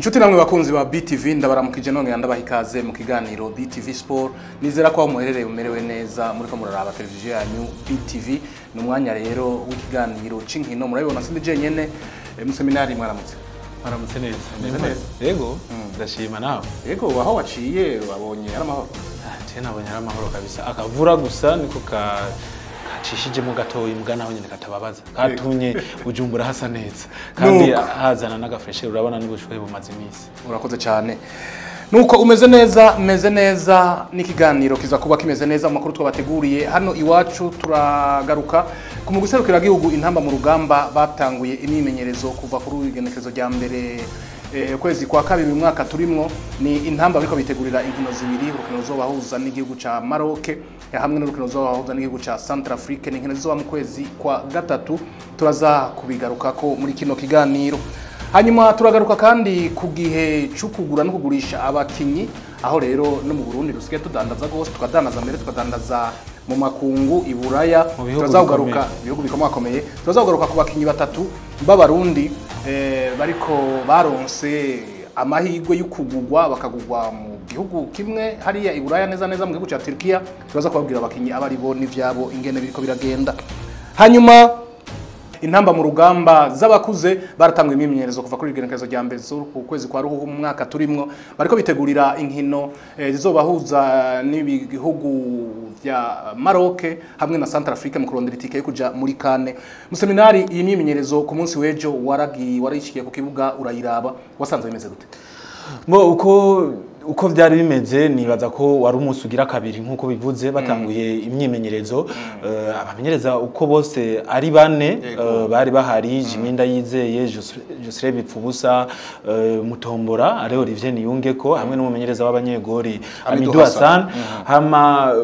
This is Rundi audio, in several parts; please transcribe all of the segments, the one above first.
Inshuti namwe bakunzi ba BTV ndabaramukije none ndabaha ikaze mu kiganiro BTV Sport. Nizera ko muherereye umerewe neza muri ko muraraba televiziyo yanyu BTV. Numwanya rero w'ikiganiro c'inkino murabibona sindi je nyene mu seminari mwaramutse. Mwaramutse neza. Yego ndashima nawe. Yego waho waciye wabonye ari amahoro. Nabonye ari amahoro kabisa. Akavura gusa niko kacishije mu gatoyi mugana aho nyene katababaza. Katumye Bujumbura hasa neza. Kandi hazana n'agafreshe urabona n'ubushuhe bumaze imisi. Urakoze cyane. Nuko umeze neza n'ikiganiro kiza kuba kimeze neza makuru twabateguriye hano iwacu turagaruka ku muguserukira gihugu intamba mu rugamba batanguye imyimenyerezo kuva kuri igenekerezo rya mbere kwezi kwa kabiri mu mwaka turimwo ni intamba biko bitegurira inkino zibiri urukino zobahuza n'igihugu ca Maroc hamwe n'urukino zobahuza n'igihugu ca Centrafrique n'inkino zoba mu kwezi kwa gatatu turaza kubigaruka ko muri kino kiganiro. Hanyuma turagaruka kandi ku gihe cyo kugura no kugurisha abakinyi aho rero no mu Burundi rusigaye tudandaza gose tukadandaza mbere tukadandaza mu makungu iburaya turazagaruka bihugu bikomakomeye turazagaruka ku bakinyi batatu b'abarundi bariko baronse amahirwe y'ukugurwa bakagurwa mu gihugu kimwe hariya iburaya neza mu gihugu ca Turkiya turaza kubabwira abakinyi abari bo n'ivyabo ingene biriko biragenda. Hanyuma intamba mu rugamba z'abakuze baratangwe imyimenyerezo kuva kuri igenekerezo rya mbere ku kwezi kwa ruhuhu mu mwaka turimwo bariko bitegurira inkino zizobahuza n'ibihugu vya Maroc hamwe na Centrafrique mu kurondera itike yo kuja muri kane mu seminari. Iyi myimenyerezo ku munsi w'ejo warishikiye ku kibuga urayiraba wasanze bimeze gute? Uko byari bimeze nibaza ko wari umunsi ugira kabiri nkuko bivuze batanguye imyimenyerezo abamenyereza uko bose ari bane bari bahari Jiminda Yizeye Josre Bipfubusa Mutombora ari Olivier Niyungeko hamwe n'umumenyereza w'abanyegori Amidou Hassan hama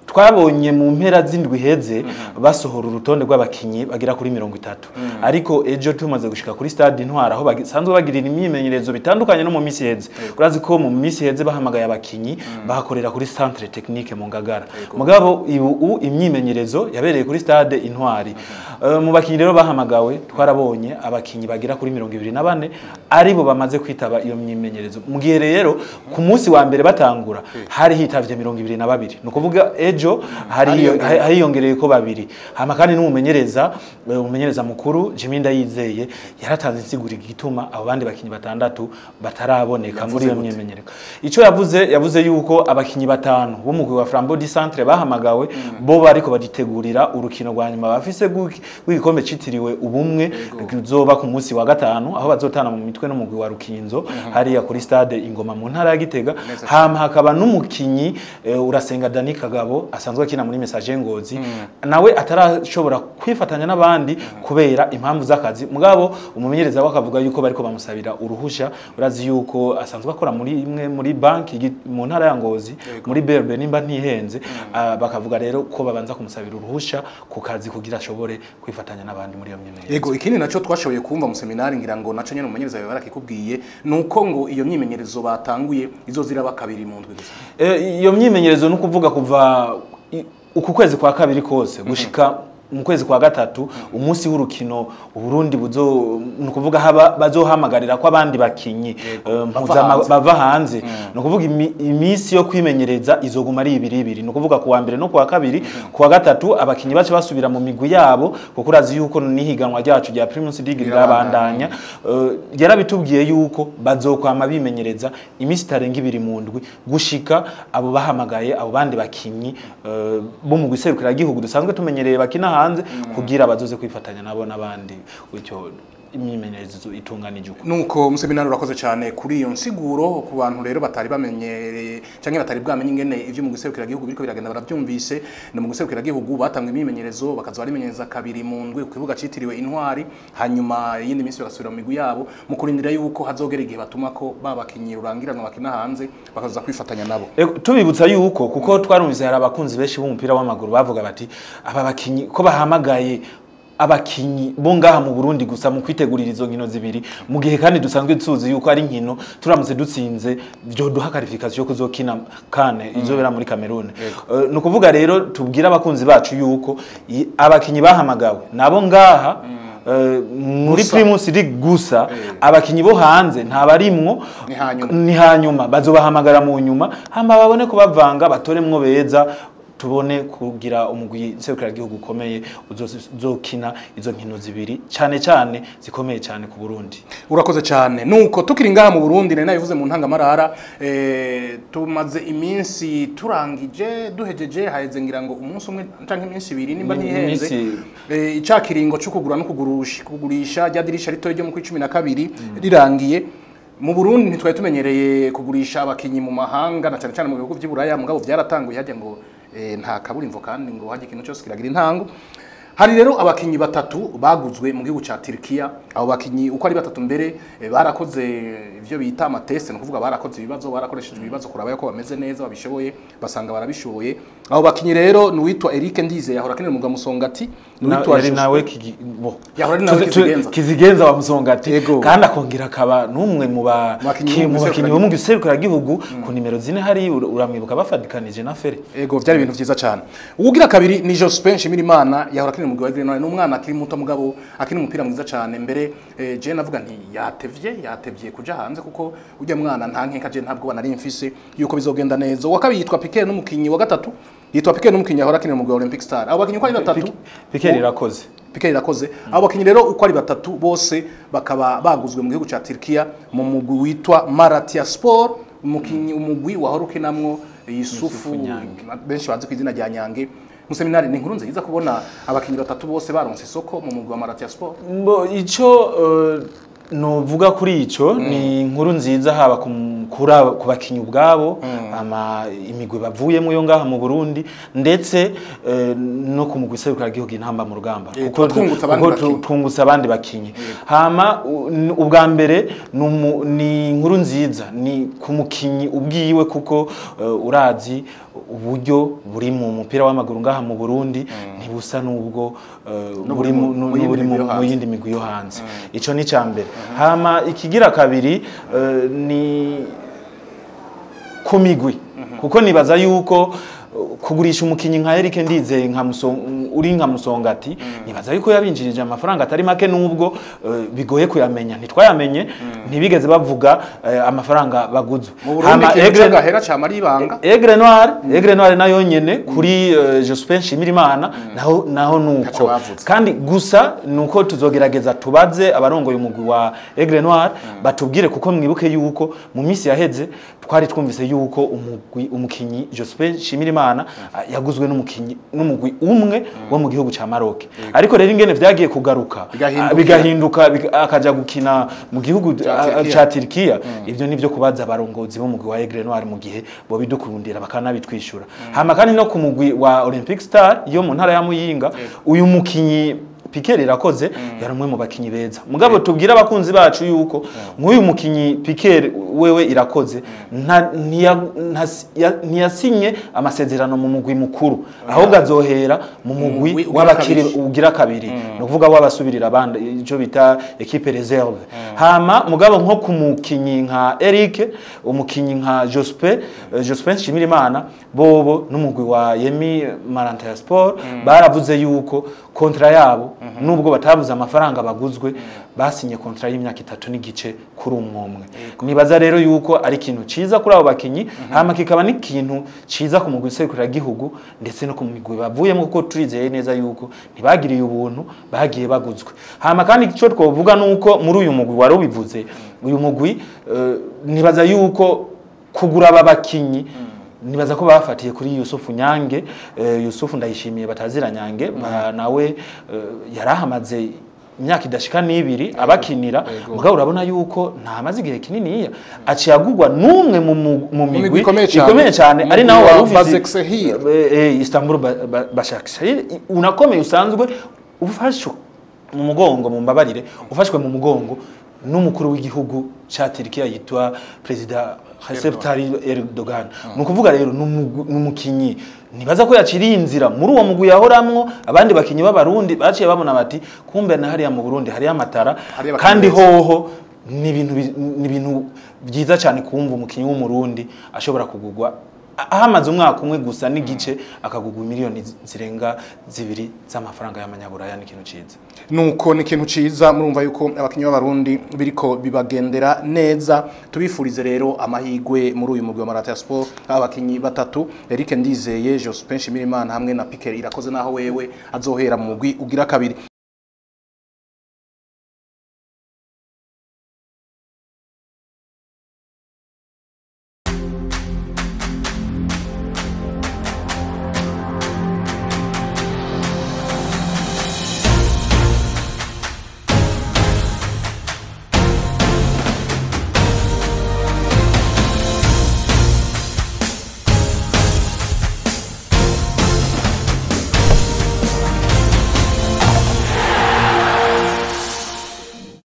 twabonye mu mpera z'indwi heze basohora urutonde rw'abakinyi bagira kuri 30 ariko ejo tumaze gushika kuri stade Intwara aho basanzwe bagirira imyimenyerezo bitandukanye no mu misi heze urazi ko mu misi heze bahamagaye abakinyi bahakorera kuri centre technique mu Ngagara mugabo imyimenyerezo yabereye kuri stade Intwari mu bakinyi rero bahamagawe twarabonye abakinyi bagira kuri 24 aribo bamaze kwitaba iyo myimenyerezo mu gihe rero ku munsi wa mbere batangura hari hitavye 22 nukuvuga ejo hari yongereye ko babiri hama kandi n'umumenyereza mukuru Jiminda Yizeye yaratanze insiguro igituma abo bandi bakinyi batandatu bataraboneka muri iyo myimenyerezo. Ico yavuze yuko abakinyi batanu bo mugwi wa Flambeau du Centre bahamagawe bo bariko baditegurira urukino rwa nyuma bafise w'igikombe citiriwe ubumwe ruzoba ku munsi wa gatanu aho bazotana mu mitwe no mugwi wa Rukinzo hariya kuri stade Ingoma mu ntara ya Gitega hama hakaba n'umukinyi Urasenga Dani Kagabo asanzwe akina muri Message Ngozi nawe atarashobora kwifatanya n'abandi kubera impamvu z'akazi mugabo umumenyereza wakavuga yuko bariko bamusabira uruhusha urazi yuko asanzwe akora muri imwe muri banki mu ntara ya Ngozi muri BRB nimba ntihenze bakavuga rero ko babanza kumusabira uruhusha ku kazi kugira ashobore kwifatanya n'abandi muri iyo myimenyerezo. Yego ikindi naco twashoboye kumva mu seminari ngira ngo naco nyene umumenyereza barakikubwiye nuko ngo iyo myimenyerezo batanguye izoziraba kabiri mu ndwi gusa. Iyo myimenyerezo no kuvuga kuva uku kwezi kwa kabiri kose gushika mu kwezi kwa gatatu umunsi w'urukino Burundi nukuvuga bazohamagarira ko abandi bakinyi bava hanze nukuvuga imisi yo kwimenyereza izoguma ari ibiri nukuvuga ku wa mbere no ku wa kabiri ku wa gatatu abakinyi bace basubira mu migwi yabo kuko urazi yuko nihiganwa ryacu rya Primus League rirabandanya yarabitubwiye yuko bazokwama bimenyereza imisi itarenga ibiri mu ndwi gushika abo bahamagaye abo bandi bakinyi bo mu guserukira gihugu dusanzwe tumenyereye bakina hanze kugira bazoze kwifatanya nabo nabandi utyo imyimenyerezo itunganije uko. Nuko museminari urakoze cyane kuri iyo nsiguro ku bantu rero batari bamenyereye canke batari bwamenye ingene ivyo mu guserukira gihugu biriko biragenda baravyumvise no mu guserukira gihugu batanga imyimenyerezo bakaza barimenyereza kabiri mu ndwi ku kibuga citiriwe Intwari hanyuma yindi minsi bagasubira mu migwi yabo mu kurindira yuko hazogera igihe batuma ko babakinyi rurangiranwa bakina hanze bakaza kwifatanya nabo. Tubibutsa yuko kuko twarumvise hari abakunzi benshi b'umupira w'amaguru bavuga bati aba bakinyi ko bahamagaye abakinyi bo ngaha mu Burundi gusa mu kwitegurira izo nkino zibiri mu gihe kandi dusanzwe tuzi yuko ari nkino turamutse dutsinze byo duha qualification yo kuzokina kane izobera muri Cameroon. No kuvuga rero tubwira abakunzi bacu yuko abakinyi bahamagawe nabo ngaha muri Primus League gusa abakinyi bo hanze ntabarimwo ni hanyuma bazobahamagara mu nyuma hama babone ko bavanga batoremwo beza tubone kugira umugwi serukira gihugu ukomeye uzokina izo nkino zibiri cyane cyane zikomeye cyane ku Burundi. Urakoze cyane nuko tukiri ngaha mu Burundi nari nabivuze mu ntangamarara tumaze iminsi turangije duhejeje haheze ngira ngo umunsi umwe canke iminsi ibiri nimba ntihenze icakiringo cyo kugura no kugurisha rya dirisha rito ryo mu 12 rirangiye. Mu Burundi ntitwaye tumenyereye kugurisha abakinyi mu mahanga na cyane cyane mu bihugu by'Iburaya mugabo byaratanguye hajya ngo nta kaburimbo kandi ngo haje ikintu cyose kiragira intango. Hari rero abakinyi batatu baguzwe mu gihugu ca Turkiya. Abo bakinyi uko ari batatu mbere barakoze ivyo bita amateste no kuvuga barakoze ibibazo barakoresheje ibibazo kuraba yuko bameze neza babishoboye basanga barabishoboye. Abo bakinyi rero ni witwa Eric Ndize yahora akinira mu Musongati ni witwa nawe kizigenza wa Musongati kandi akongera akaba numwe mu bakinyi bo mu giserukira gihugu ku nimero 4 hari uramwibuka bafadikanije na Fere. Ego byari ibintu vyiza cyane. Ugira kabiri ni Jospin Nshimirimana yahora akinira mu Grenouille n'umwana akiri muto mugabo akina umupira mwiza cyane mbere je navuga nti yatevye kuja hanze kuko ujya mwana nta nkeka je ntabwo banari mfise yuko bizogenda neza. Wa kabiri yitwa Piqué n'umukinyi wa gatatu yitwa Piqué n'umukinyi ahora akinira mu Olympic Star. Abo bakinyi uko ari batatu Piqué irakoze abo bakinyi rero uko ari batatu bose bakaba baguzwe mu gihugu ca Turkiya mu mugwi witwa Malatya Sport umugwi wahora ukinamwo Yusufu benshi bazi kwizina rya Nyange. Museminari ni nkuru nziza kubona abakinyi batatu bose baronse isoko mu mugwi wa Malatya Sport. Mbo ico no vuga kuri ico ni inkuru nziza haba ku bakinyi ubwabo ama imigwi bavuyemo yo ngaha mu Burundi ndetse no ku mugwi serukira gihugu intamba mu rugamba kuko twungutsa abandi bakinyi hama ubwa mbere ni inkuru nziza ni ku mukinyi ubwiwe kuko urazi uburyo buri mu mupira w'amaguru ngaha mu Burundi ntibusa nubwo buri mu yindi migwi yo hanze. Ico ni cyambere hama ikigira kabiri ni kumigwi kuko nibaza yuko kugurisha umukinyi nka Eric Ndize uri nka Musongati nibaza yuko yabinjirije amafaranga atari make nubwo bigoye kuyamenya ntitwayamenye ntibigeze bavuga amafaranga baguzwe. Hama gahera cha maribanga Aigle Noire nayo nyene kuri Jospin Nshimirimana naho nuko kandi gusa nuko tuzogerageza tubaze abarongoye umugwi wa Aigle Noire batubwire kuko mwibuke yuko mu misi yaheze twari twumvise yuko umukinyi Jospin Nshimirimana yaguzwe n'umugwi umwe wo mu gihugu ca Maroc ariko rero ingene vyagiye kugaruka bigahinduka akaja gukina mu gihugu ca Turkiya ivyo nivyo kubaza abarongozi bo mu mugwi wa Aigle Noire mu gihe bo bidukundira bakanabitwishura. Hama kandi no ku mugwi wa Olympic Star yo mu ntara ya Muyinga uyu mukinyi Piqué irakoze yari umwe mu bakinyi beza mugabo tubwira abakunzi bacu yuko nk'uyu mukinyi Piqué wewe irakoze ntiyasinye amasezerano mu mugwi mukuru ahubwo azohera mu mugwi w'abakiri ugira kabiri no kuvuga wabasubirira abandi ico bita equipe reserve. Hama mugabo nko ku mukinyi nka Eric umukinyi nka Jospin Nshimirimana bobo n'umugwi wa Yemi Malatya Sport baravuze yuko kontra yabo nubwo batavuze amafaranga baguzwe basinye kontra y'imyaka 3 n'igice kuri umwomwe. Nibaza rero yuko ari ikintu ciza kuri abo bakinyi hama kikaba n'ikintu ciza ku mugwi serukira gihugu ndetse no ku migwi bavuyemo kuko turizeye neza yuko ntibagiriye ubuntu bagiye baguzwe. Hama kandi ico twovuga nuko muri uyu mugwi wari ubivuze uyu mugwi nibaza yuko kugura aba bakinyi nibaza ko bafatiye kuri Yusufu Nyange Yusufu Ndayishimiye batazira Nyange nawe yarahamaze imyaka idashika n'ibiri abakinira mugabo urabona yuko nta mazi gihe kinini aciyagurwa numwe mu migwi ikomeye cyane ari naho warufise Istanbul Başakşehir unakomeye usanzwe ufashwe mu mugongo mu mbabarire ufashwe mu mugongo n'umukuru w'igihugu ca Turkiya yitwa President Recep Tayyip Erdogan. Nukuvuga rero numukinyi nibaza ko yaciriye inzira muri uwo mugwi yahoramwo abandi bakinyi b'abarundi baciye babona bati kumbe na hariya mu Burundi hariya amatara kandi hoho ni ibintu byiza cyane kumva umukinyi w'umurundi ashobora kugurwa ahamaze umwaka umwe gusa n'igice akagugwa miliyoni zirenga 2 z'amafaranga y'amanyaburaya n'ikintu ciza nuko ni ikintu ciza murumva yuko abakinyi b'abarundi biriko bibagendera neza tubifurize rero amahigwe muri uyu mugwi wa Marathon Sport abakinyi batatu Eric Ndizeye Jospin Shimirimana hamwe na Piquet irakoze naho wewe azohera mu mugwi ugira kabiri